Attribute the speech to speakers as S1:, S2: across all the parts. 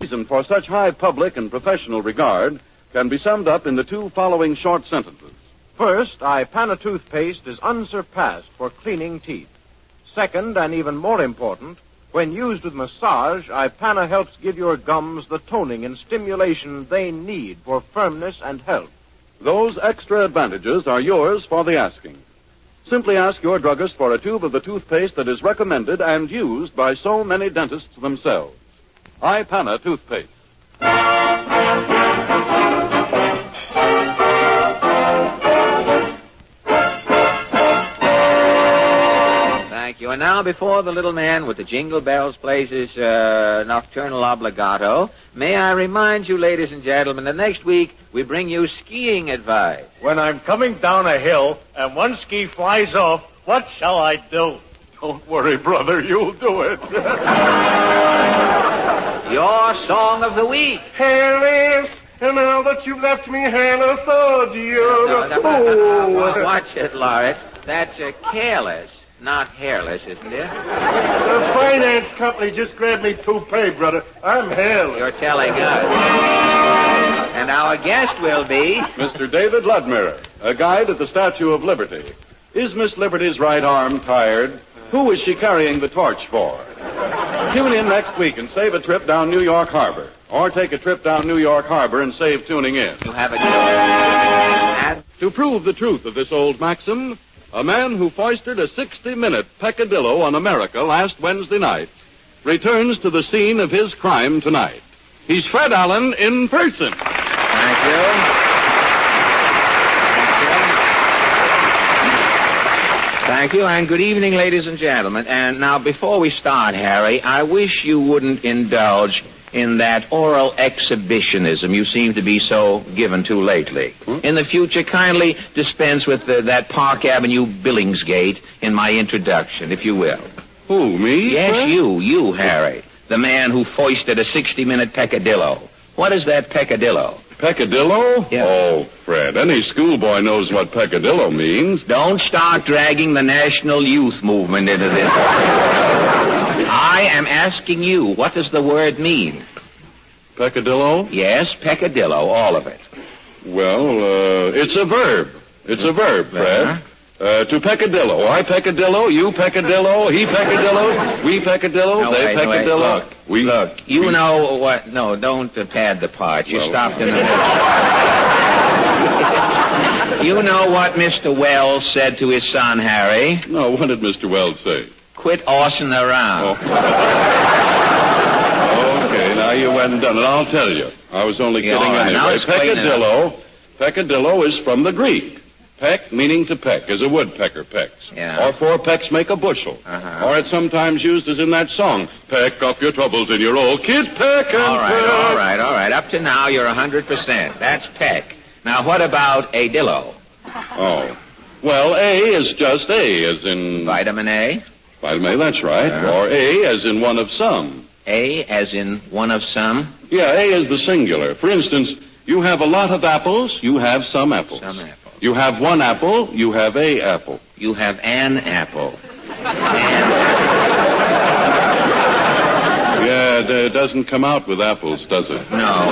S1: reason for such high public and professional regard can be summed up in the two following short sentences.
S2: First, Ipana toothpaste is unsurpassed for cleaning teeth. Second, and even more important, when used with massage, Ipana helps give your gums the toning and stimulation they need for firmness and health.
S1: Those extra advantages are yours for the asking. Simply ask your druggist for a tube of the toothpaste that is recommended and used by so many dentists themselves. Ipana toothpaste.
S3: Thank you. And now, before the little man with the jingle bells plays his nocturnal obligato, may I remind you, ladies and gentlemen, that next week we bring you skiing advice.
S4: When I'm coming down a hill and one ski flies off, what shall I do?
S1: Don't worry, brother, you'll do it.
S3: Your song of the week.
S4: Hairless, and now that you've left me hairless, oh dear.
S3: No, watch it, Lawrence. That's careless, not hairless, isn't it?
S4: The finance company just grabbed me toupee, brother. I'm hairless.
S3: You're telling us. And our guest will be
S1: Mr. David Ludmere, a guide at the Statue of Liberty. Is Miss Liberty's right arm tired? Who is she carrying the torch for? Tune in next week and save a trip down New York Harbor. Or take a trip down New York Harbor and save tuning in.
S3: You have a
S1: To prove the truth of this old maxim, a man who foisted a 60-minute peccadillo on America last Wednesday night returns to the scene of his crime tonight. He's Fred Allen in person.
S3: Thank you. Thank you, and good evening, ladies and gentlemen. And now, before we start, Harry, I wish you wouldn't indulge in that oral exhibitionism you seem to be so given to lately. In the future, kindly dispense with that Park Avenue Billingsgate in my introduction, if you will.
S1: Who, me?
S3: Yes,
S1: Fred?
S3: you, Harry. The man who foisted a 60-minute peccadillo. What is that peccadillo?
S1: Peccadillo?
S3: Yeah.
S1: Oh, Fred, any schoolboy knows what peccadillo means.
S3: Don't start dragging the national youth movement into this. I am asking you, what does the word mean?
S1: Peccadillo?
S3: Yes, peccadillo, all of it.
S1: Well, it's a verb. It's a verb, Fred. To peccadillo. I peccadillo, you peccadillo, he peccadillo, we peccadillo,
S3: No,
S1: they
S3: wait,
S1: peccadillo.
S3: Look, you know what? No, don't pad the part. You stopped in the middle. You know what Mr. Wells said to his son, Harry?
S1: No, what did Mr. Wells say?
S3: Quit horsing around.
S1: Oh. Okay, now you went and done it. I'll tell you. I was only kidding
S3: right, now
S1: anyway. Peccadillo is from the Greek. Peck, meaning to peck, as a woodpecker pecks.
S3: Yeah.
S1: Or 4 pecks make a bushel.
S3: Uh-huh.
S1: Or it's sometimes used as in that song, peck up your troubles in your old kid peck and
S3: All
S1: peck.
S3: right. Up to now, you're 100%. That's peck. Now, what about a dillo?
S1: Oh. Well, A is just A, as in...
S3: Vitamin A?
S1: Vitamin A, that's right.
S3: Uh-huh.
S1: Or A as in one of some.
S3: A as in one of some?
S1: Yeah, A is the singular. For instance, you have a lot of apples, you have some apples.
S3: Some apples.
S1: You have one apple, you have a apple.
S3: You have an apple.
S1: Yeah, it doesn't come out with apples, does it?
S3: No.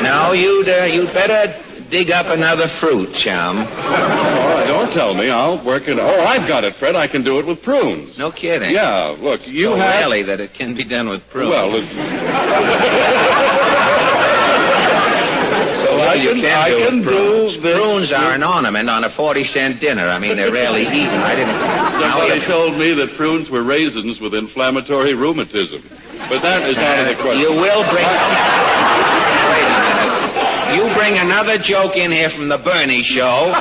S3: No, you'd better dig up another fruit, chum.
S1: Oh, don't tell me. I'll work it. Oh, I've got it, Fred. I can do it with prunes.
S3: No kidding.
S1: Yeah, look, you
S3: so
S1: have...
S3: really that it can be done with prunes.
S1: Well, I can do this.
S3: Prunes are an ornament on a 40-cent dinner. I mean, they're rarely eaten.
S1: Somebody told me that prunes were raisins with inflammatory rheumatism. But that is out of the question.
S3: You will bring... Wait a minute. You bring another joke in here from the Bernie show.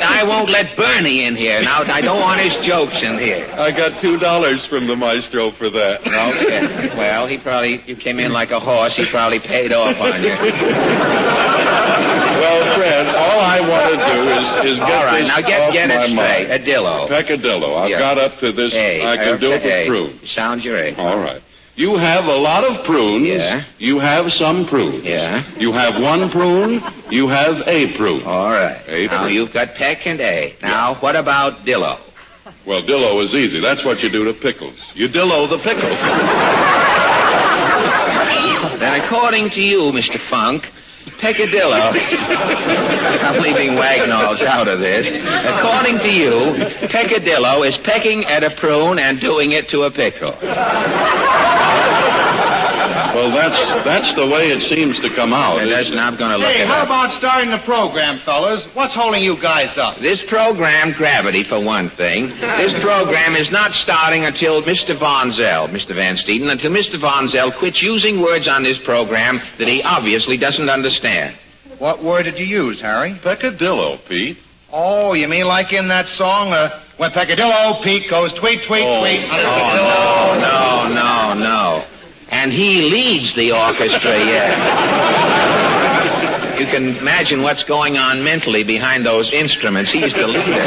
S3: I won't let Bernie in here. Now, I don't want his jokes in here.
S1: I got $2 from the maestro for that.
S3: Okay. Well, you came in like a horse. He probably paid off on you.
S1: Well, Fred, all I want to do is get
S3: all right,
S1: this
S3: now get
S1: off
S3: it
S1: my
S3: straight.
S1: mind.
S3: A dillo.
S1: Peccadillo. I've got up to this.
S3: A.
S1: I can do it with prunes.
S3: Sound your A.
S1: All right. You have a lot of prunes.
S3: Yeah.
S1: You have some prunes.
S3: Yeah.
S1: You have one prune. You have a prune.
S3: All right.
S1: A
S3: now,
S1: prune.
S3: you've got peck and A. Now, what about dillo?
S1: Well, dillo is easy. That's what you do to pickles. You dillo the pickle.
S3: Then according to you, Mr. Funk, Peccadillo, I'm leaving Wagnalls out of this. According to you, Peccadillo is pecking at a prune and doing it to a pickle.
S1: Well, that's the way it seems to come out.
S3: And that's not going to look
S5: Hey,
S3: it
S5: how
S3: up.
S5: about starting the program, fellas? What's holding you guys up?
S3: This program, Gravity, for one thing, this program is not starting until Mr. Von Zell, Mr. Van Steeden, until Mr. Von Zell quits using words on this program that he obviously doesn't understand.
S5: What word did you use, Harry?
S1: Peccadillo, Pete.
S5: Oh, you mean like in that song, when Peccadillo Pete goes tweet, tweet, tweet.
S3: No. And he leads the orchestra, yeah. You can imagine what's going on mentally behind those instruments. He's the leader.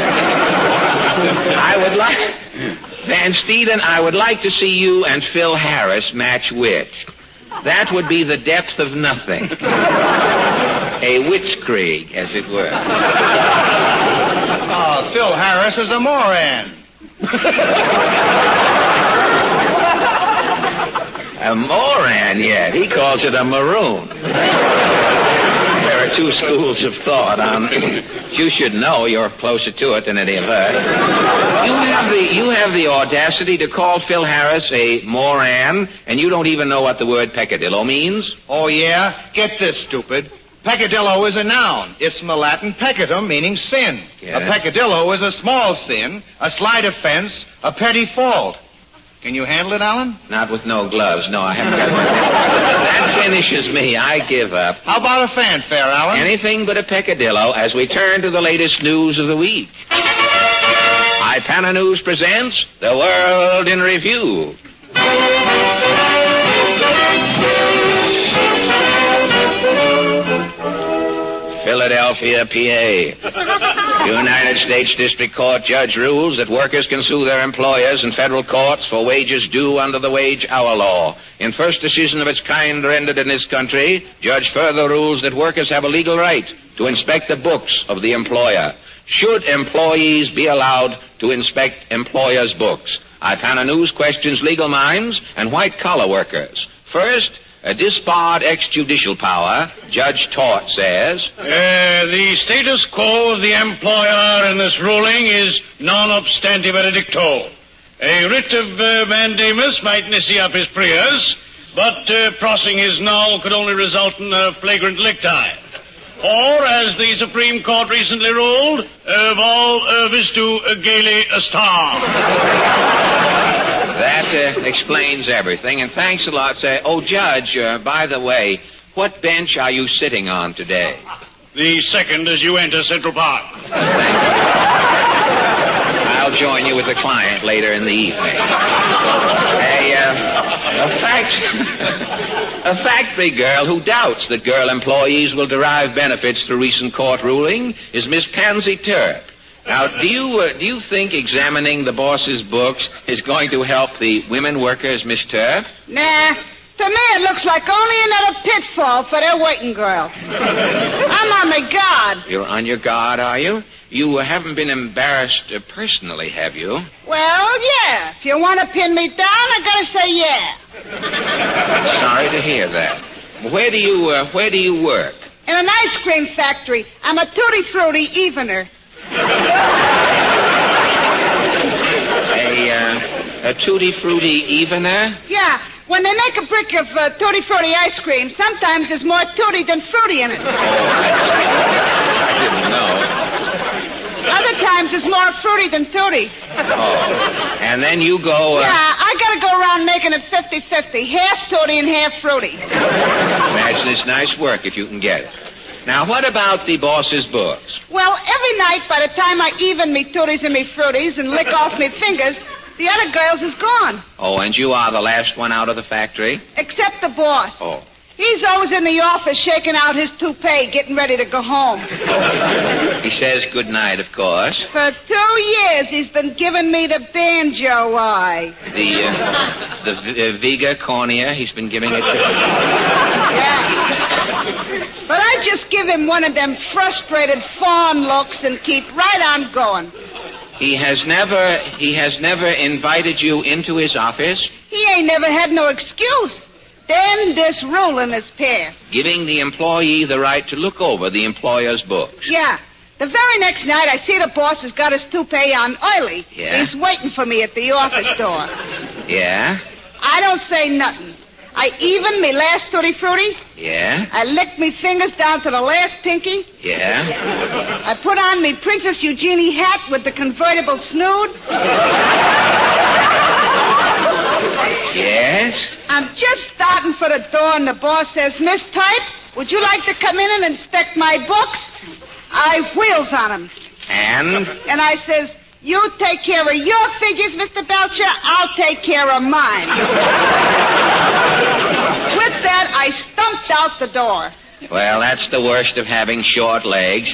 S3: Van Steeden, I would like to see you and Phil Harris match wits. That would be the depth of nothing. A Witzkrieg, as it were.
S5: Oh, Phil Harris is a moron.
S3: A moran, yet. He calls it a maroon. There are two schools of thought. You should know. You're closer to it than any of us. You have the audacity to call Phil Harris a moran, and you don't even know what the word peccadillo means?
S5: Oh, yeah? Get this, stupid. Peccadillo is a noun. It's from the Latin peccatum, meaning sin.
S3: Yes.
S5: A peccadillo is a small sin, a slight offense, a petty fault. Can you handle it, Alan?
S3: Not with no gloves. No, I haven't got one. That finishes me. I give up.
S5: How about a fanfare, Alan?
S3: Anything but a peccadillo as we turn to the latest news of the week. Ipana News presents The World in Review. Philadelphia, PA. United States District Court judge rules that workers can sue their employers in federal courts for wages due under the wage hour law. In first decision of its kind rendered in this country, judge further rules that workers have a legal right to inspect the books of the employer. Should employees be allowed to inspect employers' books? Ipana News questions legal minds and white-collar workers. First, a disbarred ex-judicial power, Judge Tort says,
S4: The status quo of the employer in this ruling is non-obstante veredicto. A writ of mandamus might initiate up his priors, but crossing his null could only result in a flagrant licti. Or, as the Supreme Court recently ruled, vol vistu gaily a star.
S3: That explains everything, and thanks a lot, sir. Oh, Judge, by the way, what bench are you sitting on today?
S4: The second as you enter Central Park.
S3: I'll join you with the client later in the evening. A factory girl who doubts that girl employees will derive benefits through recent court ruling is Miss Pansy Turp. Now, do you think examining the boss's books is going to help the women workers, Miss Turp?
S6: Nah. To me, it looks like only another pitfall for their waiting girl. I'm on my guard.
S3: You're on your guard, are you? You haven't been embarrassed personally, have you?
S6: Well, yeah. If you want to pin me down, I gotta say yeah.
S3: Sorry to hear that. Where do you work?
S6: In an ice cream factory. I'm a tutti frutti evener.
S3: A tutti frutti evener?
S6: Yeah. When they make a brick of tutti frutti ice cream, sometimes there's more tutti than fruity in it.
S3: Oh, I didn't know.
S6: Other times there's more fruity than tutti.
S3: Oh, and then you go...
S6: Yeah, I gotta go around making it 50-50. Half tutti and half fruity.
S3: Imagine it's nice work if you can get it. Now, what about the boss's books?
S6: Well, every night by the time I even me tutties and me fruities and lick off me fingers, the other girls is gone.
S3: Oh, and you are the last one out of the factory?
S6: Except the boss.
S3: Oh.
S6: He's always in the office shaking out his toupee, getting ready to go home.
S3: He says good night, of course.
S6: For 2 years, he's been giving me the banjo eye.
S3: The Viga cornea, he's been giving it to you.
S6: Yeah. But I just give him one of them frustrated fawn looks and keep right on going.
S3: He has never invited you into his office?
S6: He ain't never had no excuse. Then this rule in his past.
S3: Giving the employee the right to look over the employer's books.
S6: Yeah. The very next night, I see the boss has got his toupee on oily.
S3: Yeah?
S6: He's waiting for me at the office door.
S3: Yeah?
S6: I don't say nothing. I even me last tutti frutti.
S3: Yeah?
S6: I licked me fingers down to the last pinky.
S3: Yeah?
S6: I put on me Princess Eugenie hat with the convertible snood.
S3: Yes?
S6: I'm just starting for the door, and the boss says, Miss Type, would you like to come in and inspect my books? I wheels on him.
S3: And
S6: I says, you take care of your figures, Mr. Belcher. I'll take care of mine. With that, I stumped out the door.
S3: Well, that's the worst of having short legs.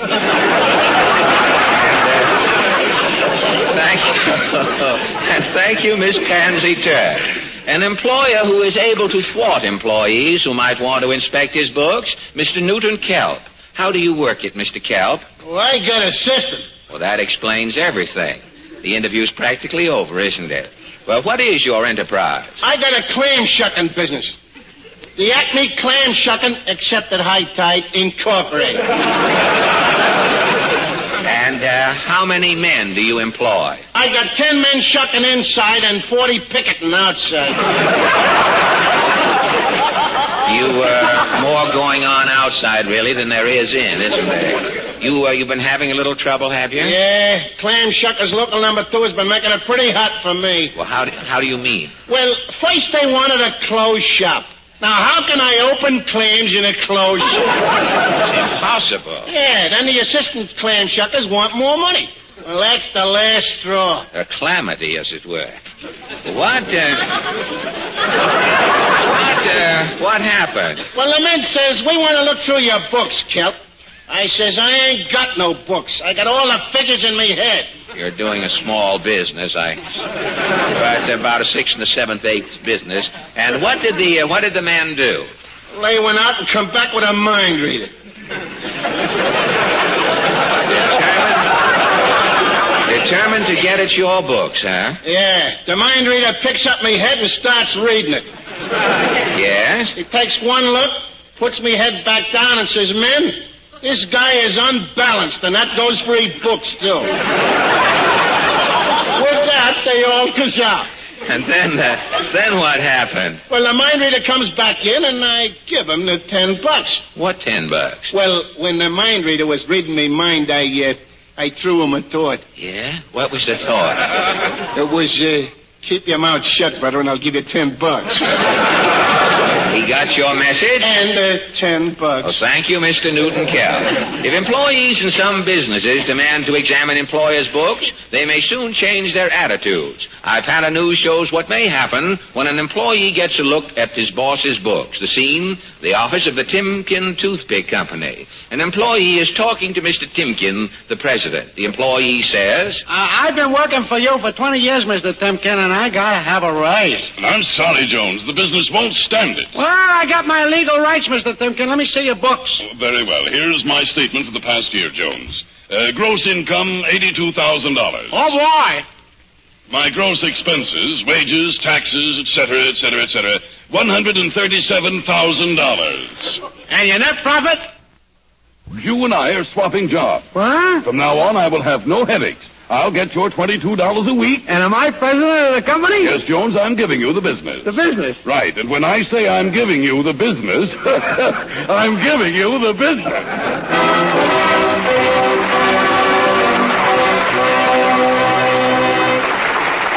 S3: Thank you, Miss Pansy Turk. An employer who is able to thwart employees who might want to inspect his books, Mr. Newton Kelp. How do you work it, Mr. Kelp?
S7: Well, I got a system.
S3: Well, that explains everything. The interview's practically over, isn't it? Well, what is your enterprise?
S7: I got a clam shucking business. The Acme Clam Shucking Accepted High Tide Incorporated.
S3: And how many men do you employ?
S7: I got 10 men shucking inside and 40 picketing outside.
S3: More going on outside, really, than there is in, isn't there? You've been having a little trouble, have you?
S7: Yeah, Clam Shuckers Local Number 2 has been making it pretty hot for me.
S3: Well, how do you mean?
S7: Well, first they wanted a closed shop. Now, how can I open clams in a closed shop?
S3: It's impossible.
S7: Yeah, then the assistant clam shuckers want more money. Well, that's the last straw.
S3: A calamity, as it were. What happened?
S7: Well, the man says, we want to look through your books, Kelp. I says, I ain't got no books. I got all the figures in me head.
S3: You're doing a small business, but about a 6th and a 7th, 8th business. And what did the man do?
S7: Well, they went out and come back with a mind reader.
S3: Determined to get at your books, huh?
S7: Yeah. The mind reader picks up me head and starts reading it.
S3: Yes?
S7: He takes one look, puts me head back down and says, men, this guy is unbalanced, and that goes for his books, too. With that, they all goes out.
S3: And then what happened?
S7: Well, the mind reader comes back in, and I give him the $10.
S3: What $10?
S7: Well, when the mind reader was reading me mind, I threw him a thought.
S3: Yeah? What was the thought?
S7: It was, keep your mouth shut, brother, and I'll give you $10.
S3: He got your message?
S7: And $10.
S3: Well, thank you, Mr. Newton Kelp. If employees in some businesses demand to examine employers' books, they may soon change their attitudes. Ipana News shows what may happen when an employee gets a look at his boss's books. The scene, the office of the Timken Toothpick Company. An employee is talking to Mr. Timken, the president. The employee says,
S8: I've been working for you for 20 years, Mr. Timken, and I gotta have a raise.
S1: I'm sorry, Jones. The business won't stand it.
S8: Well, I got my legal rights, Mr. Timken. Let me see your books.
S1: Oh, very well. Here's my statement for the past year, Jones. Gross income, $82,000.
S8: Oh, boy.
S1: My gross expenses, wages, taxes, etc., $137,000.
S8: And your net profit?
S1: You and I are swapping jobs.
S8: What?
S1: From now on, I will have no headaches. I'll get your $22 a week.
S8: And am I president of the company?
S1: Yes, Jones, I'm giving you the business.
S8: The business?
S1: Right, and when I say I'm giving you the business, I'm giving you the business.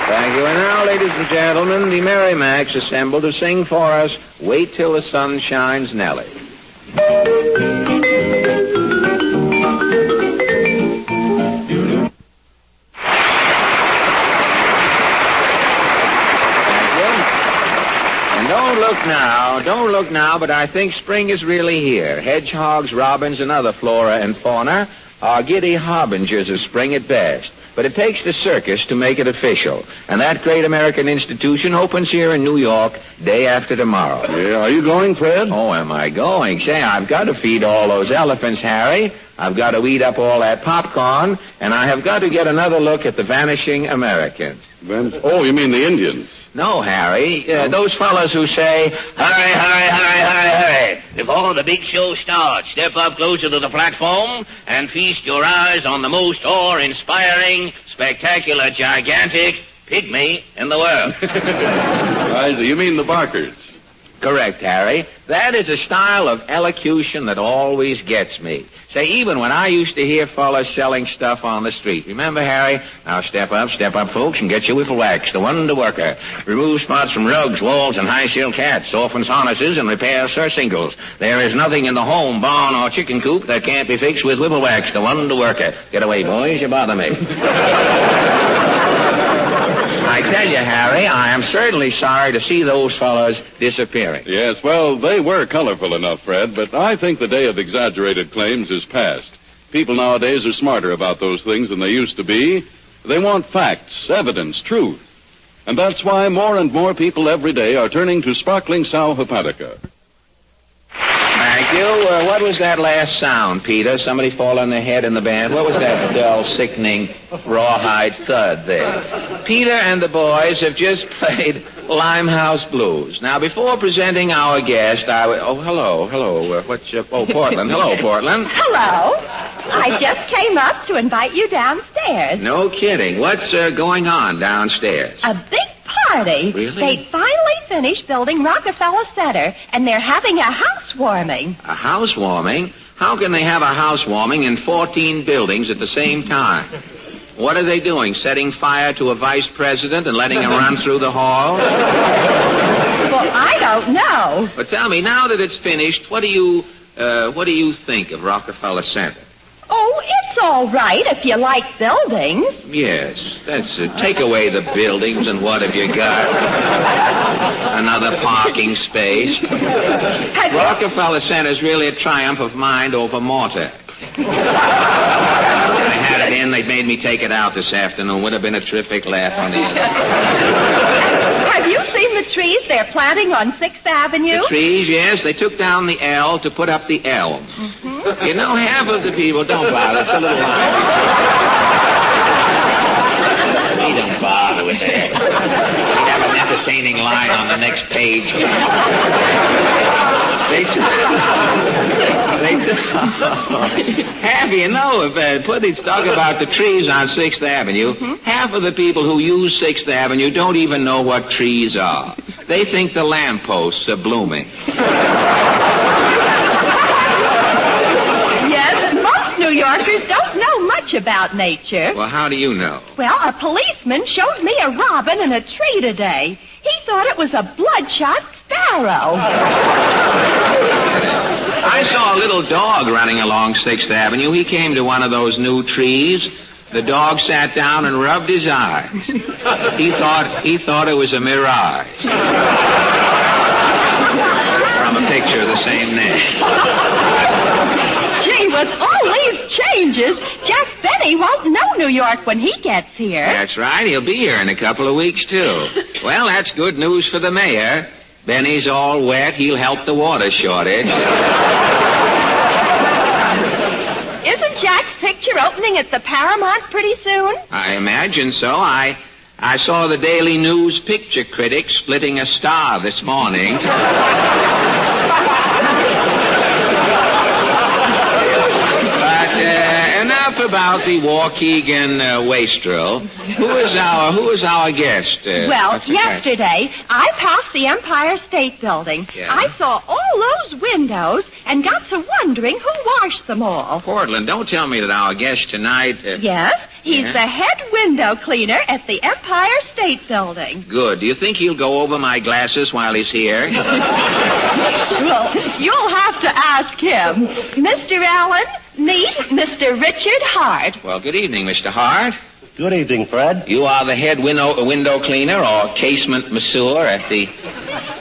S3: Thank you. And now, ladies and gentlemen, the Merrimacs assemble to sing for us, Wait Till the Sun Shines, Nellie. Don't look now, but I think spring is really here. Hedgehogs, robins, and other flora and fauna are giddy harbingers of spring at best. But it takes the circus to make it official. And that great American institution opens here in New York day after tomorrow.
S1: Yeah, are you going, Fred?
S3: Oh, am I going? Say, I've got to feed all those elephants, Harry. I've got to eat up all that popcorn. And I have got to get another look at the vanishing Americans.
S1: Oh, you mean the Indians?
S3: No, Harry. Those fellas who say, hurry, hurry, hurry, hurry, hurry. Before the big show starts, step up closer to the platform and feast your eyes on the most awe-inspiring, spectacular, gigantic pygmy in the world.
S1: You mean the Barkers?
S3: Correct, Harry. That is a style of elocution that always gets me. Say, even when I used to hear fellas selling stuff on the street. Remember, Harry? Now step up, folks, and get your whipple wax, the wonder worker. Remove spots from rugs, walls, and high silk hats, softens harnesses, and repairs surcingles. There is nothing in the home, barn, or chicken coop that can't be fixed with whipple wax, the wonder worker. Get away, boys, you bother me. I tell you, Harry, I am certainly sorry to see those fellows disappearing.
S1: Yes, well, they were colorful enough, Fred, but I think the day of exaggerated claims is past. People nowadays are smarter about those things than they used to be. They want facts, evidence, truth. And that's why more and more people every day are turning to sparkling Sal Hepatica.
S3: Thank you. What was that last sound, Peter? Somebody fall on their head in the band? What was that dull, sickening, rawhide thud there? Peter and the boys have just played Limehouse Blues. Now, before presenting our guest, hello. Portland. Hello, Portland.
S9: Hello. I just came up to invite you downstairs.
S3: No kidding. What's going on downstairs?
S9: A big party.
S3: Really?
S9: They finally finished building Rockefeller Center, and they're having a housewarming.
S3: A housewarming? How can they have a housewarming in 14 buildings at the same time? What are they doing? Setting fire to a vice president and letting him run through the hall?
S9: Well, I don't know.
S3: But tell me, now that it's finished, what do you think of Rockefeller Center?
S9: Oh, it's all right if you like buildings.
S3: Yes, that's it. Take away the buildings and what have you got? Another parking space. Rockefeller Center is really a triumph of mind over mortar. I had it in. They made me take it out this afternoon. Would have been a terrific laugh on the end.
S9: Have you seen the trees they're planting on 6th Avenue?
S3: The trees, yes. They took down the L to put up the L. Mm-hmm. You know, half of the people don't bother. It's a little line. We don't bother with that. We have an entertaining line on the next page. Half, you know, if Putty's talk about the trees on 6th Avenue, half of the people who use 6th Avenue don't even know what trees are. They think the lampposts are blooming.
S9: Yes, most New Yorkers don't know much about nature.
S3: Well, how do you know?
S9: Well, a policeman showed me a robin in a tree today. He thought it was a bloodshot sparrow.
S3: I saw a little dog running along 6th Avenue. He came to one of those new trees. The dog sat down and rubbed his eyes. He thought it was a mirage. From a picture of the same name.
S9: Gee, with all these changes, Jack Benny won't know New York when he gets here.
S3: That's right. He'll be here in a couple of weeks, too. Well, that's good news for the mayor. Benny's all wet. He'll help the water shortage.
S9: Isn't Jack's picture opening at the Paramount pretty soon?
S3: I imagine so. I saw the Daily News picture critic splitting a star this morning. But enough about the Waukegan wastrel. Who is our guest?
S9: Well, yesterday I passed the Empire State Building.
S3: Yeah.
S9: I saw all those windows and got to wondering who washed them all.
S3: Portland, don't tell me that our guest tonight...
S9: Yes, he's the head window cleaner at the Empire State Building.
S3: Good. Do you think he'll go over my glasses while he's here?
S9: Well, you'll have to ask him. Mr. Allen, meet Mr. Richard Hart.
S3: Well, good evening, Mr. Hart.
S10: Good evening, Fred.
S3: You are the head window cleaner or casement masseur at the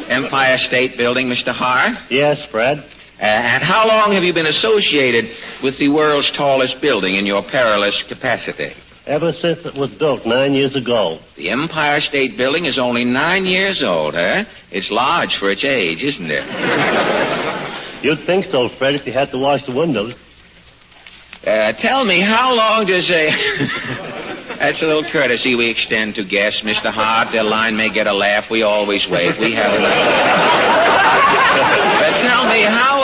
S3: Empire State Building, Mr. Hart?
S10: Yes, Fred.
S3: And how long have you been associated with the world's tallest building in your perilous capacity?
S10: Ever since it was built 9 years ago.
S3: The Empire State Building is only 9 years old, huh? It's large for its age, isn't it?
S10: You'd think so, Fred, if you had to wash the windows.
S3: Tell me, how long does a... That's a little courtesy we extend to guests, Mr. Hart. Their line may get a laugh. We always wait. We have a... Tell me, how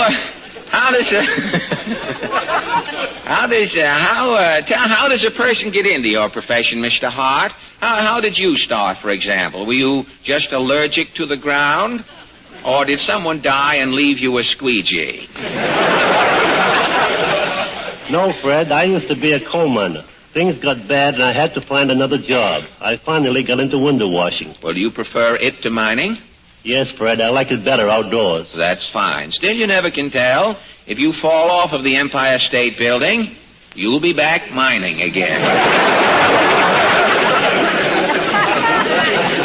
S3: does a person get into your profession, Mr. Hart? How did you start, for example? Were you just allergic to the ground? Or did someone die and leave you a squeegee?
S10: No, Fred, I used to be a coal miner. Things got bad and I had to find another job. I finally got into window washing.
S3: Well, do you prefer it to mining?
S10: Yes, Fred, I like it better outdoors.
S3: That's fine. Still, you never can tell. If you fall off of the Empire State Building, you'll be back mining again.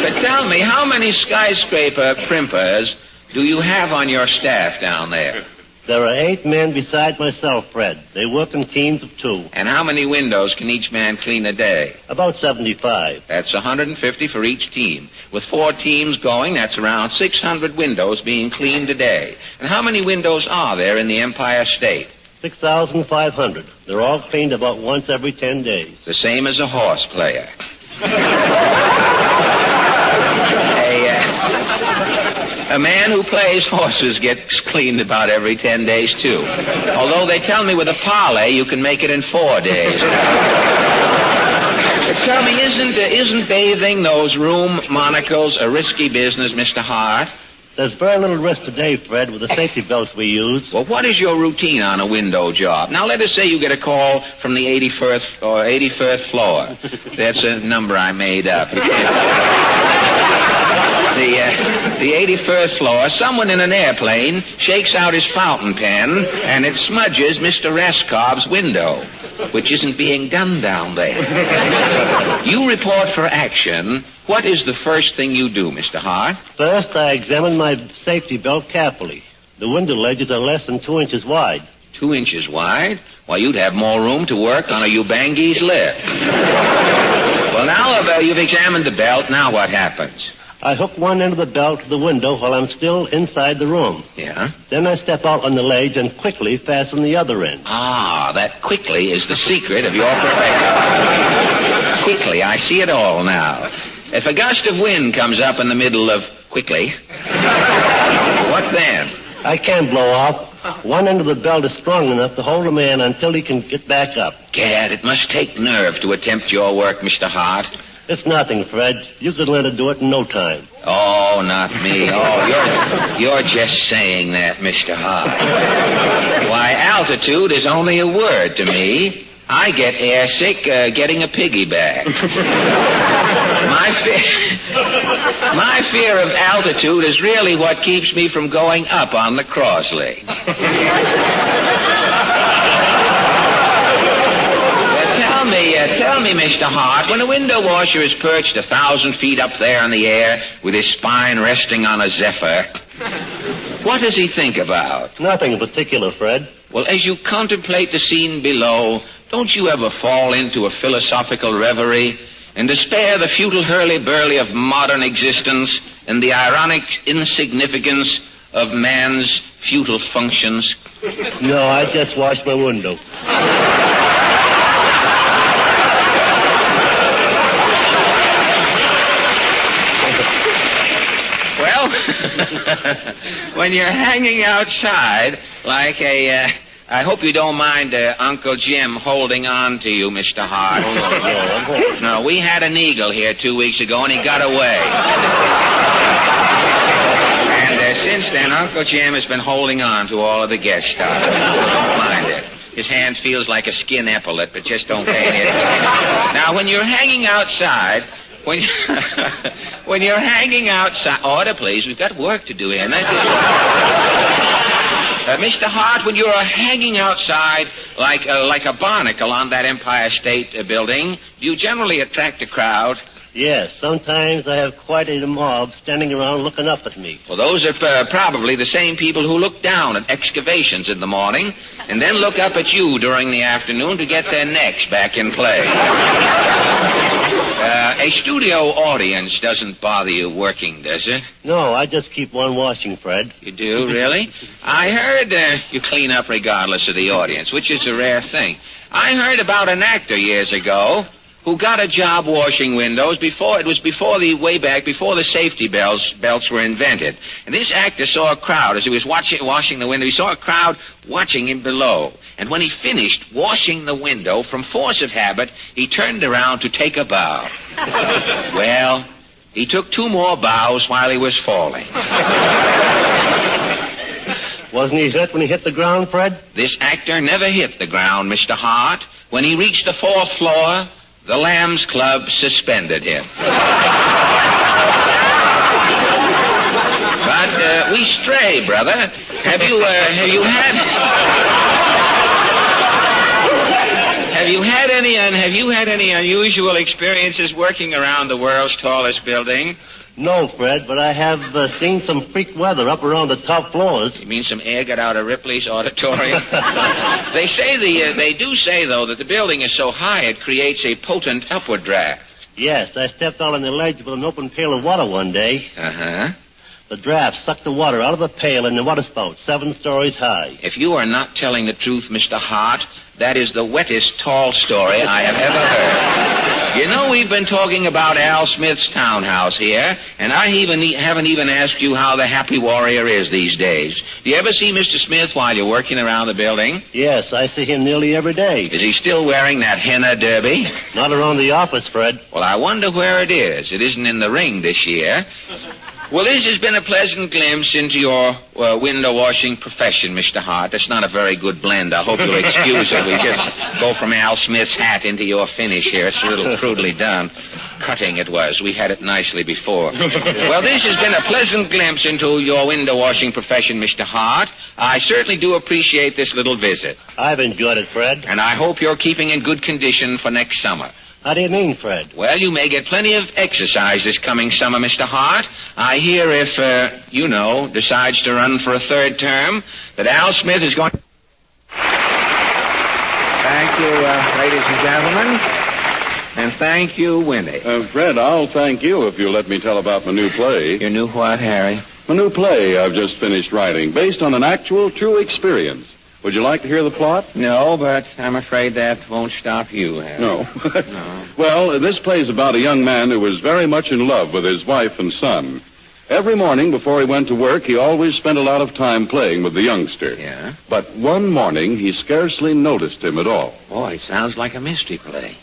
S3: But tell me, how many skyscraper primpers do you have on your staff down there?
S10: There are 8 men beside myself, Fred. They work in teams of 2.
S3: And how many windows can each man clean a day?
S10: About 75.
S3: That's 150 for each team. With 4 teams going, that's around 600 windows being cleaned a day. And how many windows are there in the Empire State?
S10: 6,500. They're all cleaned about once every 10 days.
S3: The same as a horse player. A man who plays horses gets cleaned about every 10 days, too. Although they tell me with a parlay you can make it in 4 days. Tell me, isn't bathing those room monocles a risky business, Mr. Hart?
S10: There's very little risk today, Fred, with the safety belts we use.
S3: Well, what is your routine on a window job? Now, let us say you get a call from the 81st or 81st floor. That's a number I made up. The 81st floor, someone in an airplane shakes out his fountain pen, and it smudges Mr. Raskov's window, which isn't being done down there. You report for action. What is the first thing you do, Mr. Hart?
S10: First, I examine my safety belt carefully. The window ledges are less than 2 inches wide.
S3: 2 inches wide? Why, you'd have more room to work on a Ubangi's lift. Well, now you've examined the belt. Now what happens?
S10: I hook one end of the belt to the window while I'm still inside the room.
S3: Yeah?
S10: Then I step out on the ledge and quickly fasten the other end.
S3: Ah, that quickly is the secret of your profession. Quickly, I see it all now. If a gust of wind comes up in the middle of quickly, what then?
S10: I can't blow off. One end of the belt is strong enough to hold a man until he can get back up.
S3: Gad, it must take nerve to attempt your work, Mr. Hart.
S10: It's nothing, Fred. You could learn to do it in no time.
S3: Oh, not me. Oh, you're just saying that, Mr. Hart. Why, altitude is only a word to me. I get airsick getting a piggyback. My fear of altitude is really what keeps me from going up on the Crossley. Tell me, Mr. Hart, when a window washer is perched 1,000 feet up there in the air with his spine resting on a zephyr, what does he think about?
S10: Nothing in particular, Fred.
S3: Well, as you contemplate the scene below, don't you ever fall into a philosophical reverie and despair the futile hurly-burly of modern existence and the ironic insignificance of man's futile functions?
S10: No, I just washed my window.
S3: Well, when you're hanging outside like I hope you don't mind Uncle Jim holding on to you, Mr. Hart. No, we had an eagle here 2 weeks ago, and he got away. And since then, Uncle Jim has been holding on to all of the guest stars. Don't mind it. His hand feels like a skin epaulet, but just don't pay any attention. Now, when you're hanging outside... When you're hanging outside... Order, please. We've got work to do here. Mr. Hart, when you're hanging outside like a barnacle on that Empire State Building, do you generally attract a crowd?
S10: Yes, sometimes I have quite a mob standing around looking up at me.
S3: Well, those are probably the same people who look down at excavations in the morning and then look up at you during the afternoon to get their necks back in play. A studio audience doesn't bother you working, does it?
S10: No, I just keep on watching, Fred.
S3: You do, really? I heard you clean up regardless of the audience, which is a rare thing. I heard about an actor years ago who got a job washing windows before the safety belts were invented. And this actor saw a crowd as he was washing the window. He saw a crowd watching him below. And when he finished washing the window, from force of habit, he turned around to take a bow. Well, he took 2 more bows while he was falling.
S10: Wasn't he hurt when he hit the ground, Fred?
S3: This actor never hit the ground, Mr. Hart. When he reached the 4th floor, the Lambs Club suspended him. But we stray, brother. Have you had any unusual experiences working around the world's tallest building?
S10: No, Fred, but I have seen some freak weather up around the top floors.
S3: You mean some air got out of Ripley's auditorium? They do say, though, that the building is so high it creates a potent upward draft.
S10: Yes, I stepped out on the ledge with an open pail of water one day.
S3: Uh-huh.
S10: The draft sucked the water out of the pail in the water spout, 7 stories high.
S3: If you are not telling the truth, Mr. Hart, that is the wettest tall story I have ever heard. You know, we've been talking about Al Smith's townhouse here, and I haven't even asked you how the happy warrior is these days. Do you ever see Mr. Smith while you're working around the building?
S10: Yes, I see him nearly every day.
S3: Is he still wearing that henna derby?
S10: Not around the office, Fred.
S3: Well, I wonder where it is. It isn't in the ring this year. Well, this has been a pleasant glimpse into your window washing profession, Mr. Hart. That's not a very good blend. I hope you'll excuse it. We just go from Al Smith's hat into your finish here. It's a little crudely done. Cutting it was. We had it nicely before. Well, this has been a pleasant glimpse into your window washing profession, Mr. Hart. I certainly do appreciate this little visit.
S10: I've enjoyed it, Fred.
S3: And I hope you're keeping in good condition for next summer.
S10: How do you mean, Fred?
S3: Well, you may get plenty of exercise this coming summer, Mr. Hart. I hear if, decides to run for a 3rd term, that Al Smith is going... Thank you, ladies and gentlemen. And thank you, Winnie.
S1: Fred, I'll thank you if you'll let me tell about my new play.
S3: Your new what, Harry?
S1: My new play I've just finished writing, based on an actual, true experience. Would you like to hear the plot?
S3: No, but I'm afraid that won't stop you, Harry.
S1: No.
S3: No.
S1: Well, this play's about a young man who was very much in love with his wife and son. Every morning before he went to work, he always spent a lot of time playing with the youngster.
S3: Yeah?
S1: But one morning, he scarcely noticed him at all.
S3: Boy, it sounds like a mystery play.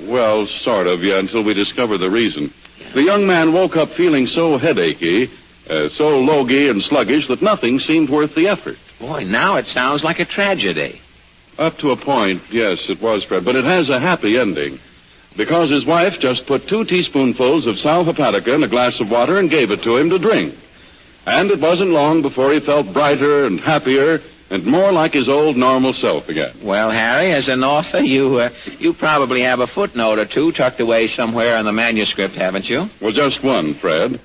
S1: Well, sort of, yeah, until we discover the reason. Yeah. The young man woke up feeling so headachy, so logy and sluggish that nothing seemed worth the effort.
S3: Boy, now it sounds like a tragedy.
S1: Up to a point, yes, it was, Fred, but it has a happy ending. Because his wife just put 2 teaspoonfuls of sal hepatica in a glass of water and gave it to him to drink. And it wasn't long before he felt brighter and happier and more like his old normal self again.
S3: Well, Harry, as an author, you probably have a footnote or 2 tucked away somewhere in the manuscript, haven't you?
S1: Well, just one, Fred.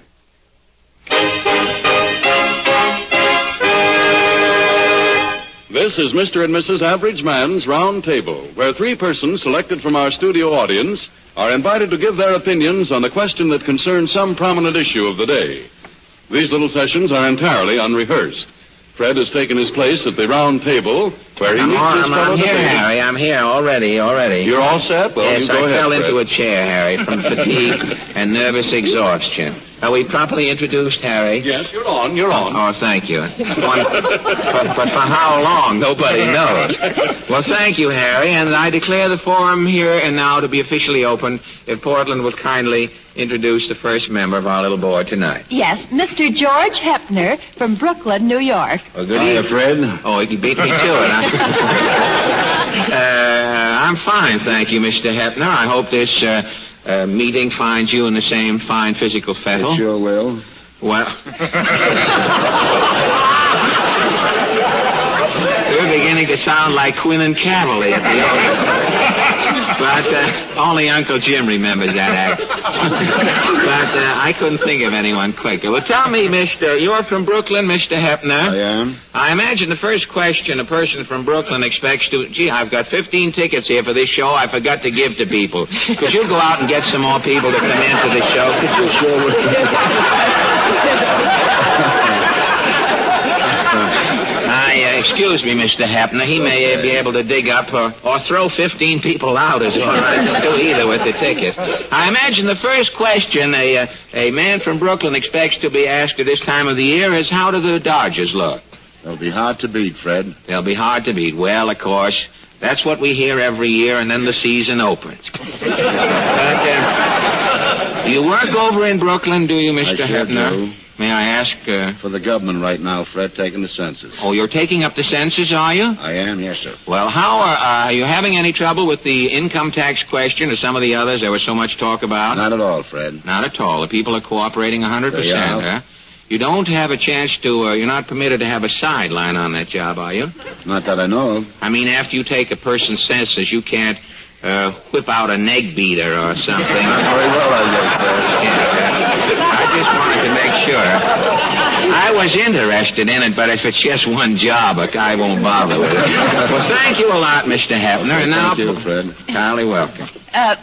S1: This is Mr. and Mrs. Average Man's Round Table, where 3 persons selected from our studio audience are invited to give their opinions on a question that concerns some prominent issue of the day. These little sessions are entirely unrehearsed. Fred has taken his place at the round table where he meets his fellow
S3: here,
S1: debaters.
S3: Harry. I'm here already.
S1: You're all set? Well,
S3: yes,
S1: you go
S3: I
S1: ahead,
S3: fell
S1: Fred.
S3: into a chair, Harry, from fatigue and nervous exhaustion. Are we properly introduced, Harry?
S1: Yes, you're on.
S3: Oh, thank you. But for how long, nobody knows. Well, thank you, Harry, and I declare the forum here and now to be officially open if Portland will kindly introduce the first member of our little board tonight.
S9: Yes, Mr. George Hepner from Brooklyn, New York.
S3: Well, good evening,
S1: Fred.
S3: Oh, he beat me to it. I'm fine, thank you, Mr. Hepner. I hope this meeting finds you in the same fine physical fettle.
S1: It sure will.
S3: Well... You're beginning to sound like Quinn and Cavalier at the old. But only Uncle Jim remembers that act. I couldn't think of anyone quicker. Well, tell me, you're from Brooklyn, Mr. Hepner?
S1: I am.
S3: I imagine the first question a person from Brooklyn expects to... Gee, I've got 15 tickets here for this show I forgot to give to people. Could you go out and get some more people to come into the show? Could you? Sure. Excuse me, Mr. Hepner. He may be able to dig up or throw 15 people out is all right. He'll do either with the ticket. I imagine the first question a man from Brooklyn expects to be asked at this time of the year is, how do the Dodgers look?
S1: They'll be hard to beat, Fred.
S3: They'll be hard to beat. Well, of course, that's what we hear every year, and then the season opens. But, you work over in Brooklyn, do you, Mr. Hepner?
S1: Do.
S3: May I ask?
S1: For the government right now, Fred, taking the census.
S3: Oh, you're taking up the census, are you?
S1: I am, yes, sir.
S3: Well, how are you having any trouble with the income tax question or some of the others there was so much talk about?
S1: Not at all, Fred.
S3: Not at all. The people are cooperating 100%, huh? You don't have a chance to, you're not permitted to have a sideline on that job, are you?
S1: Not that I know of.
S3: I mean, after you take a person's census, you can't whip out a egg beater or something.
S1: Very well, I guess, Fred.
S3: I just wanted to make sure. I was interested in it, but if it's just one job, I won't bother with it. Well, thank you a lot, Mr. Hepner. And now,
S1: thank you, Fred.
S3: Kindly welcome.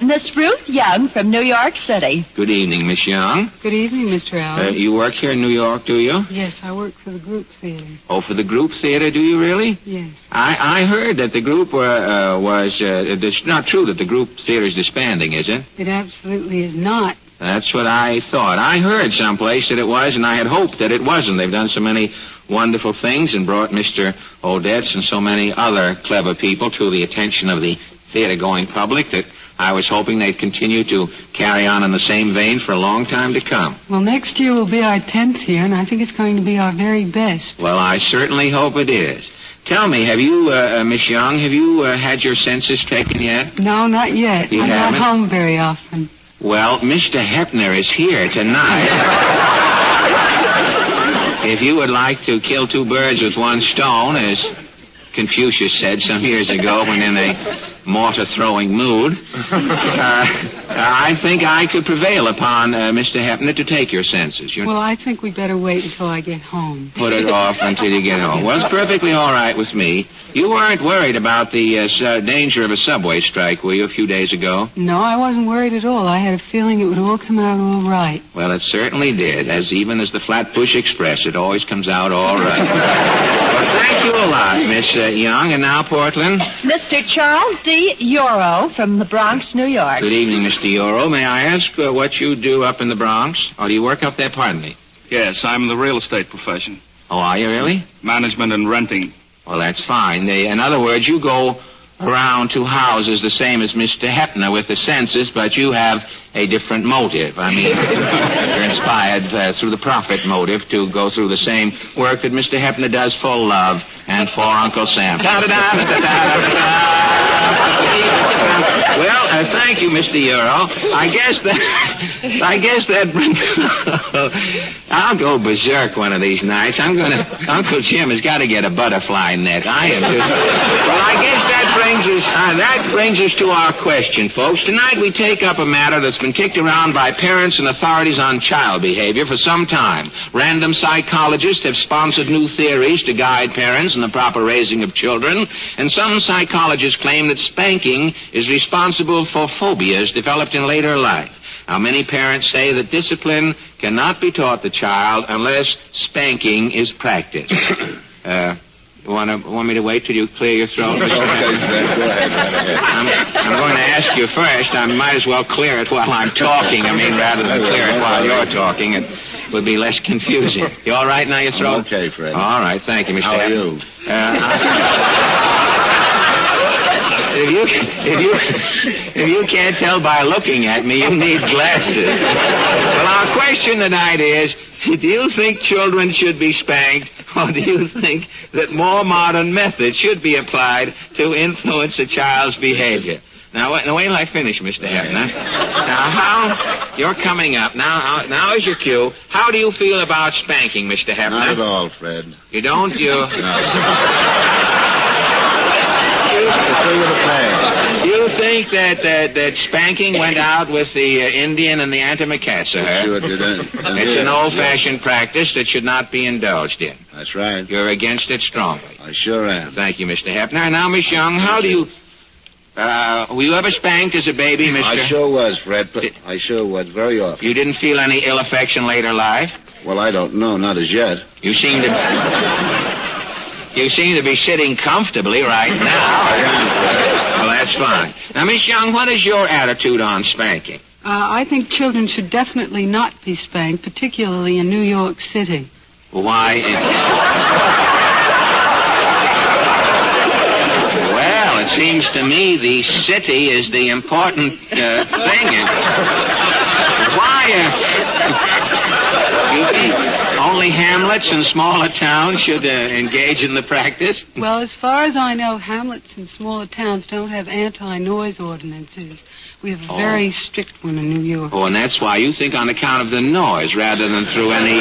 S9: Miss Ruth Young from New York City.
S3: Good evening, Miss Young.
S11: Good evening, Mr. Allen.
S3: You work here in New York, do you?
S11: Yes, I work for the group theater.
S3: Oh, for the group theater, do you really?
S11: Yes.
S3: I heard that the group it's not true that the group theater is disbanding, is it?
S11: It absolutely is not.
S3: That's what I thought. I heard someplace that it was, and I had hoped that it wasn't. They've done so many wonderful things and brought Mr. Odets and so many other clever people to the attention of the theater-going public that I was hoping they'd continue to carry on in the same vein for a long time to come.
S11: Well, next year will be our 10th year, and I think it's going to be our very best.
S3: Well, I certainly hope it is. Tell me, have you, Miss Young, have you had your census taken yet?
S11: No, not yet.
S3: You
S11: I'm
S3: haven't?
S11: not home very often.
S3: Well, Mr. Hepner is here tonight. If you would like to kill two birds with one stone, as Confucius said some years ago when in a mortar-throwing mood, I think I could prevail upon Mr. Hepner to take your census.
S11: Well, I think we better wait until I get home.
S3: Put it off until you get home. Well, it's perfectly all right with me. You weren't worried about the danger of a subway strike, were you, a few days ago?
S11: No, I wasn't worried at all. I had a feeling it would all come out all right.
S3: Well, it certainly did. Even as the Flatbush Express, it always comes out all right. Well, thank you a lot, Miss Young. And now, Portland?
S9: Mr. Charles D. Euro from the Bronx, New York.
S3: Good evening, Mr. Euro. May I ask what you do up in the Bronx? Or do you work up there? Pardon me.
S12: Yes, I'm in the real estate profession.
S3: Oh, are you really?
S12: Management and renting.
S3: Well, that's fine. In other words, you go around to houses the same as Mr. Hepner with the census, but you have a different motive. I mean, you're inspired through the profit motive to go through the same work that Mr. Hepner does for love and for Uncle Sam. Well, thank you, Mr. Euro. I guess that brings... I'll go berserk one of these nights. Uncle Jim has got to get a butterfly net. I am just... Well, I guess that brings us to our question, folks. Tonight we take up a matter that's been kicked around by parents and authorities on child behavior for some time. Random psychologists have sponsored new theories to guide parents in the proper raising of children, and some psychologists claim that spanking is responsible for phobias developed in later life. Now, many parents say that discipline cannot be taught the child unless spanking is practiced. Want me to wait till you clear your throat?
S1: Okay, Fred, go ahead.
S3: I'm going to ask you first. I might as well clear it while I'm talking. Rather than clear it while you're talking. It would be less confusing. You all right now, your throat?
S1: Okay, Fred.
S3: All right, thank you, Mr.
S1: How are you?
S3: If you can't tell by looking at me, you need glasses. Well, our question tonight is, do you think children should be spanked, or do you think that more modern methods should be applied to influence a child's behavior? Now, wait till I finish, Mr. Hepner. Now, you're coming up. Now is your cue. How do you feel about spanking, Mr. Hepner?
S1: Not at all, Fred.
S3: You don't?
S1: No.
S3: You think that spanking went out with the Indian and the antimacassar?
S13: Sure did.
S3: It's an old-fashioned practice that should not be indulged in.
S13: That's right.
S3: You're against it strongly.
S13: I sure am.
S3: Thank you, Mr. Hefner. Now, Miss Young, how do you... were you ever spanked as a baby, Mr.?
S13: I sure was, Fred. I sure was, very often.
S3: You didn't feel any ill affection later life?
S13: Well, I don't know, not as yet.
S3: You seem to be sitting comfortably right now. Well, that's fine. Now, Miss Young, what is your attitude on spanking?
S11: I think children should definitely not be spanked, particularly in New York City.
S3: Why? Well, it seems to me the city is the important thing. Why? You think only hamlets and smaller towns should engage in the practice?
S11: Well, as far as I know, hamlets and smaller towns don't have anti-noise ordinances. We have a very strict one in New York.
S3: Oh, and that's why you think on account of the noise rather than through any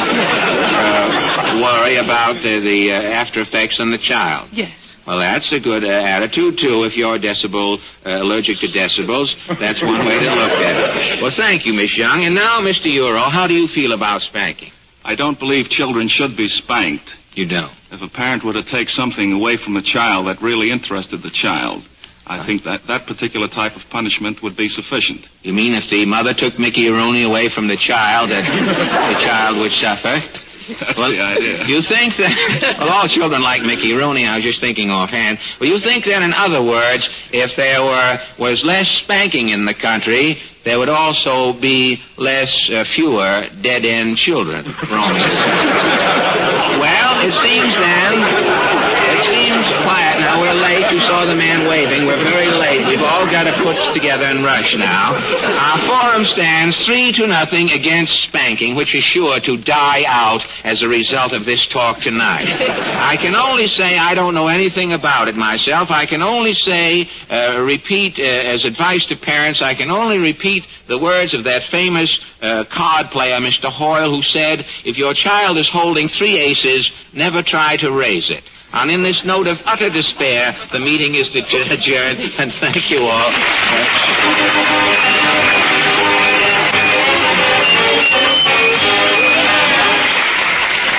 S3: worry about the after effects on the child.
S11: Yes.
S3: Well, that's a good attitude, too. If you're allergic to decibels, that's one way to look at it. Well, thank you, Miss Young. And now, Mr. Euro, how do you feel about spanking?
S12: I don't believe children should be spanked.
S3: You don't?
S12: If a parent were to take something away from the child that really interested the child, I think that particular type of punishment would be sufficient.
S3: You mean if the mother took Mickey Rooney away from the child, that the child would suffer?
S12: That's the idea.
S3: You think that... Well, all children like Mickey Rooney. I was just thinking offhand. Well, you think that, in other words, if there was less spanking in the country, there would also be fewer dead-end children roaming. Well, it seems quiet now. We're late. You saw the man waving. We're very late. We've all got to put together and rush now. Our forum stands 3-0 against spanking, which is sure to die out as a result of this talk tonight. I can only say I don't know anything about it myself. I can only say, repeat as advice to parents, I can only repeat the words of that famous card player, Mr. Hoyle, who said, if your child is holding 3 aces, never try to raise it. And in this note of utter despair, the meeting is adjourned, and thank you all.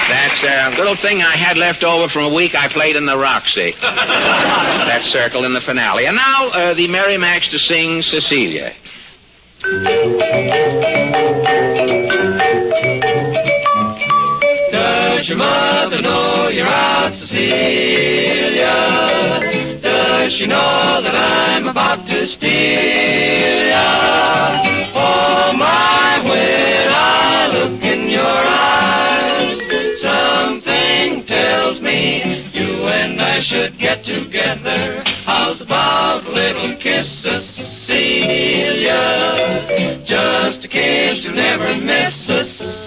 S3: That's a little thing I had left over from a week I played in the Roxy. That circle in the finale. And now, the Merrimacs to sing Cecilia.
S14: Does your mother know you're out, Cecilia? Does she know that I'm about to steal ya? Oh, my, when I look in your eyes, something tells me you and I should get together. How's about a little kiss, Cecilia? Just in case you never miss Cecilia.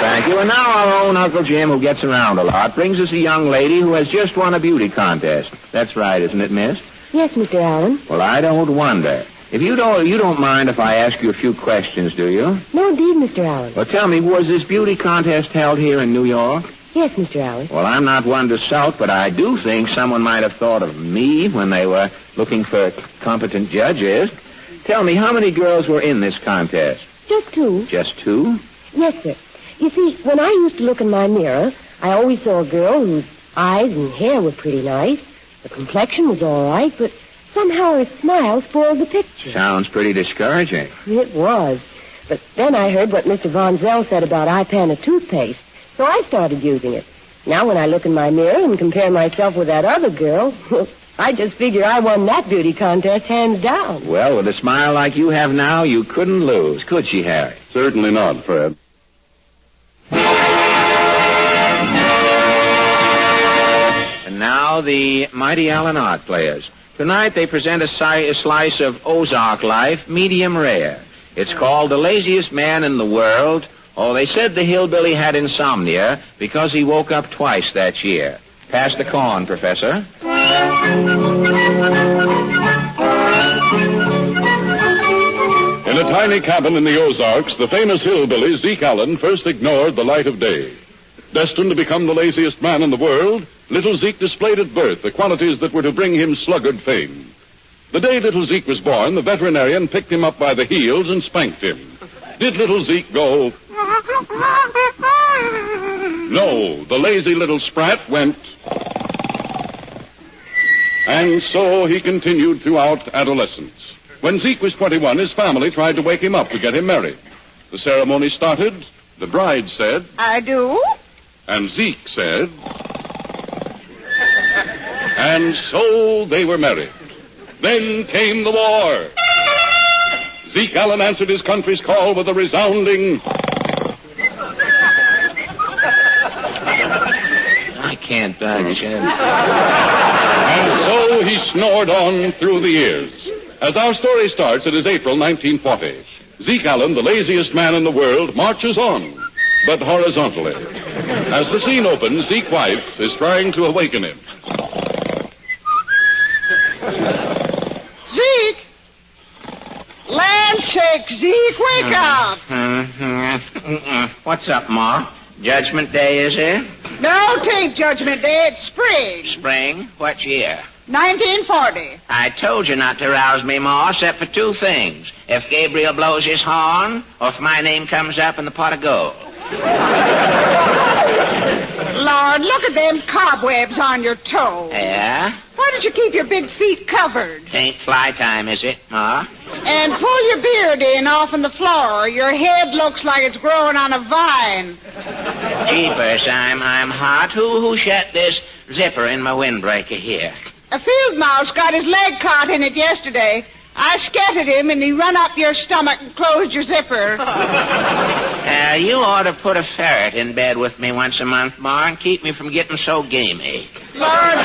S3: Thank you. And now our own Uncle Jim, who gets around a lot, brings us a young lady who has just won a beauty contest. That's right, isn't it, miss?
S15: Yes, Mr. Allen.
S3: Well, I don't wonder. If you don't mind if I ask you a few questions, do you?
S15: No, indeed, Mr. Allen.
S3: Well, tell me, was this beauty contest held here in New York?
S15: Yes, Mr. Allen.
S3: Well, I'm not one to sulk, but I do think someone might have thought of me when they were looking for competent judges. Tell me, how many girls were in this contest?
S15: Just 2.
S3: Just 2?
S15: Yes, sir. You see, when I used to look in my mirror, I always saw a girl whose eyes and hair were pretty nice. The complexion was all right, but somehow her smile spoiled the picture.
S3: Sounds pretty discouraging.
S15: It was. But then I heard what Mr. Von Zell said about Ipana toothpaste, so I started using it. Now when I look in my mirror and compare myself with that other girl, I just figure I won that beauty contest hands down.
S3: Well, with a smile like you have now, you couldn't lose, could she, Harry?
S1: Certainly not, Fred.
S3: And now the mighty Allen Art Players. Tonight they present a slice of Ozark life, medium rare. It's called The Laziest Man in the World. Oh, they said the hillbilly had insomnia because he woke up twice that year. Pass the corn, Professor.
S1: In a tiny cabin in the Ozarks, the famous hillbilly Zeke Allen first ignored the light of day. Destined to become the laziest man in the world, little Zeke displayed at birth the qualities that were to bring him sluggard fame. The day little Zeke was born, the veterinarian picked him up by the heels and spanked him. Did little Zeke go? No, the lazy little sprat went. And so he continued throughout adolescence. When Zeke was 21, his family tried to wake him up to get him married. The ceremony started. The bride said,
S6: I do.
S1: And Zeke said, and so they were married. Then came the war. Zeke Allen answered his country's call with a resounding...
S3: I can't budge.
S1: And so he snored on through the years. As our story starts, it is April 1940. Zeke Allen, the laziest man in the world, marches on, but horizontally. As the scene opens, Zeke's wife is trying to awaken him.
S6: Zeke! Land's sake, Zeke, wake up!
S3: What's up, Ma? Judgment Day, is it?
S6: No, 'tain't Judgment Day, it's spring.
S3: Spring? What year?
S6: 1940.
S3: I told you not to rouse me, Ma, except for two things. If Gabriel blows his horn, or if my name comes up in the pot of gold.
S6: Lord, look at them cobwebs on your toes.
S3: Yeah?
S6: Why don't you keep your big feet covered?
S3: Ain't fly time, is it, Ma?
S6: And pull your beard in off on the floor. Your head looks like it's growing on a vine.
S3: Jeepers, I'm hot. Who shut this zipper in my windbreaker here?
S6: A field mouse got his leg caught in it yesterday. I scattered him, and he run up your stomach and closed your zipper.
S3: You ought to put a ferret in bed with me once a month, Ma, and keep me from getting so gamey.
S6: Lord,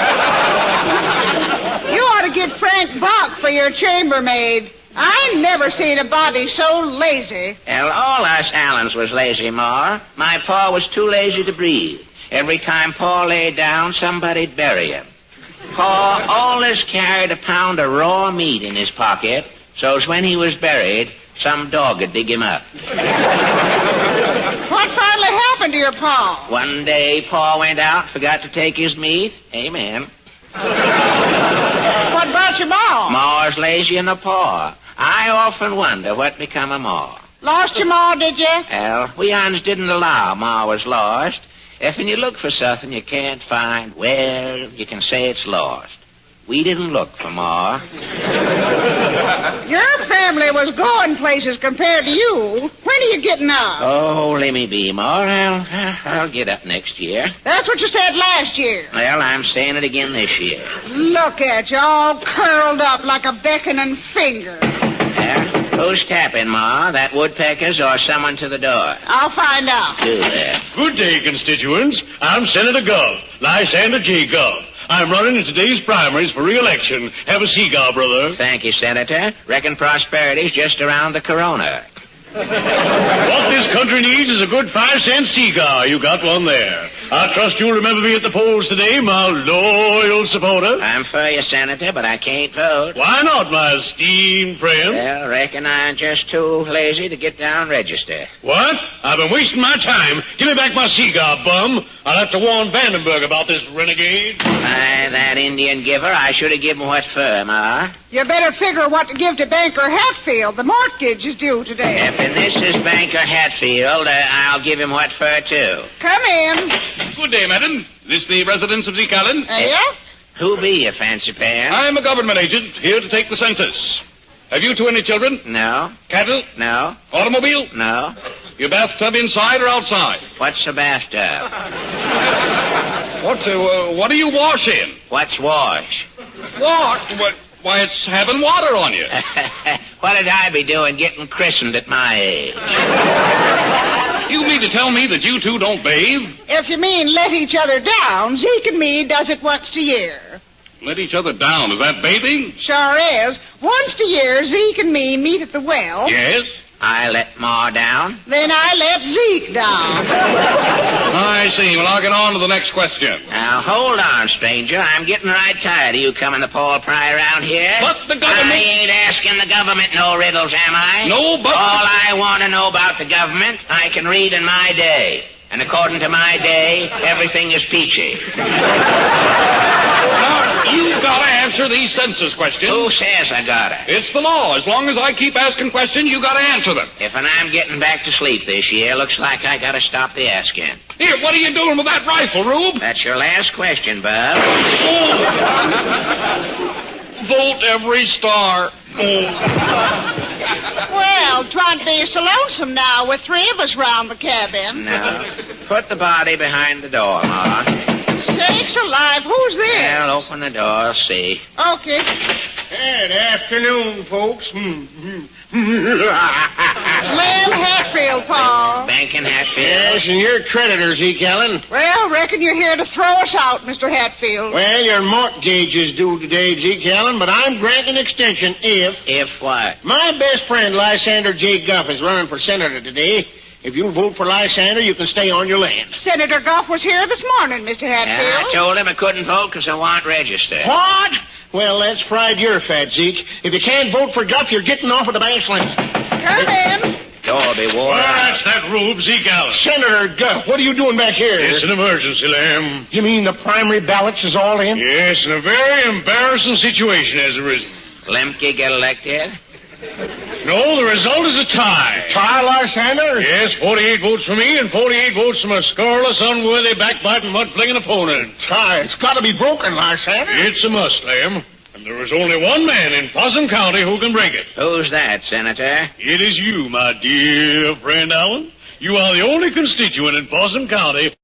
S6: you ought to get Frank Bach for your chambermaid. I never seen a body so lazy.
S3: Well, all us Allens was lazy, Ma. My pa was too lazy to breathe. Every time Pa lay down, somebody'd bury him. Pa always carried a pound of raw meat in his pocket, so's when he was buried, some dog would dig him up.
S6: What finally happened to your pa?
S3: One day, Pa went out, forgot to take his meat. Amen.
S6: What about your ma?
S3: Ma was lazy in the paw. I often wonder what become of Ma.
S6: Lost your ma, did you?
S3: Well, we uns didn't allow Ma was lost. If when you look for something you can't find, well, you can say it's lost. We didn't look for Ma.
S6: Your family was going places compared to you. When are you getting up?
S3: Oh, let me be, Ma. I'll get up next year.
S6: That's what you said last year.
S3: Well, I'm saying it again this year.
S6: Look at you, all curled up like a beckoning finger.
S3: Who's tapping, Ma? That woodpeckers or someone to the door?
S6: I'll find out.
S3: Do that.
S4: Good day, constituents. I'm Senator Gov, Lysander J. Gov. I'm running in today's primaries for re-election. Have a cigar, brother.
S3: Thank you, Senator. Reckon prosperity's just around the corona.
S4: What this country needs is a good 5-cent cigar. You got one there. I trust you'll remember me at the polls today, my loyal supporter.
S3: I'm for you, Senator, but I can't vote.
S4: Why not, my esteemed friend?
S3: Well, reckon I'm just too lazy to get down register.
S4: What? I've been wasting my time. Give me back my cigar, bum. I'll have to warn Vandenberg about this renegade.
S3: Why, that Indian giver, I should have given what for, Ma.
S6: You better figure what to give to Banker Hatfield. The mortgage is due today.
S3: If this is Banker Hatfield, I'll give him what for, too.
S6: Come in.
S12: Good day, madam. Is this the residence of Zeke Allen?
S6: Yeah?
S3: Who be you, fancy pants?
S12: I'm a government agent here to take the census. Have you two any children?
S3: No.
S12: Cattle?
S3: No.
S12: Automobile?
S3: No.
S12: Your bathtub inside or outside?
S3: What's a bathtub?
S12: What do you wash in?
S3: What's wash?
S12: What? Why, it's having water on you.
S3: What would I be doing getting christened at my age?
S12: You mean to tell me that you two don't bathe?
S6: If you mean let each other down, Zeke and me does it once a year.
S12: Let each other down. Is that bathing?
S6: Sure is. Once a year, Zeke and me meet at the well.
S12: Yes.
S3: I let Ma down.
S6: Then I let Zeke down.
S12: I see. Well, I'll get on to the next question.
S3: Now, hold on, stranger. I'm getting right tired of you coming to Paul Pry around here.
S12: But the government...
S3: I ain't asking the government no riddles, am I?
S12: No, but...
S3: All I want to know about the government, I can read in my day. And according to my day, everything is peachy.
S16: Now, you've got to answer these census questions.
S3: Who says I gotta?
S16: It's the law. As long as I keep asking questions, you got to answer them.
S3: If I'm getting back to sleep this year, looks like I gotta stop the asking.
S16: Here, what are you doing with that rifle, Rube?
S3: That's your last question, Bub.
S16: Vote every star.
S6: Well, 'twon't be so lonesome now with 3 of us round the cabin.
S3: No. Put the body behind the door, Ma.
S6: Sakes alive, who's there?
S3: Well, open the door, see.
S6: Okay.
S7: Good afternoon, folks.
S6: Lynn Hatfield, Paul.
S3: Banking Hatfield.
S7: Yes, and your creditor, Zeke Allen.
S6: Well, reckon you're here to throw us out, Mr. Hatfield.
S7: Well, your mortgage is due today, Zeke Allen, but I'm granting extension if...
S3: If what?
S7: My best friend, Lysander J. Guff, is running for senator today. If you vote for Lysander, you can stay on your land.
S6: Senator Goff was here this morning, Mr. Hatfield.
S3: I told him I couldn't vote because I want registered.
S7: What? Well, that's fried your fat, Zeke. If you can't vote for Guff, you're getting off of the bank's land.
S6: Come in.
S3: Door be warned.
S4: Well, that's that Rube, Zeke Allen.
S7: Senator Guff, what are you doing back here?
S4: It's an emergency, Lamb.
S7: You mean the primary ballots is all in?
S4: Yes, and a very embarrassing situation has arisen.
S3: Lemke get elected?
S4: No, the result is a tie.
S7: Tie, Lysander?
S4: Yes, 48 votes for me and 48 votes from a scoreless, unworthy, backbiting, mud-flinging opponent.
S7: Tie, it's got to be broken, Lysander.
S4: It's a must, Lamb. And there is only one man in Possum County who can break it.
S3: Who's that, Senator?
S4: It is you, my dear friend Allen. You are the only constituent in Possum County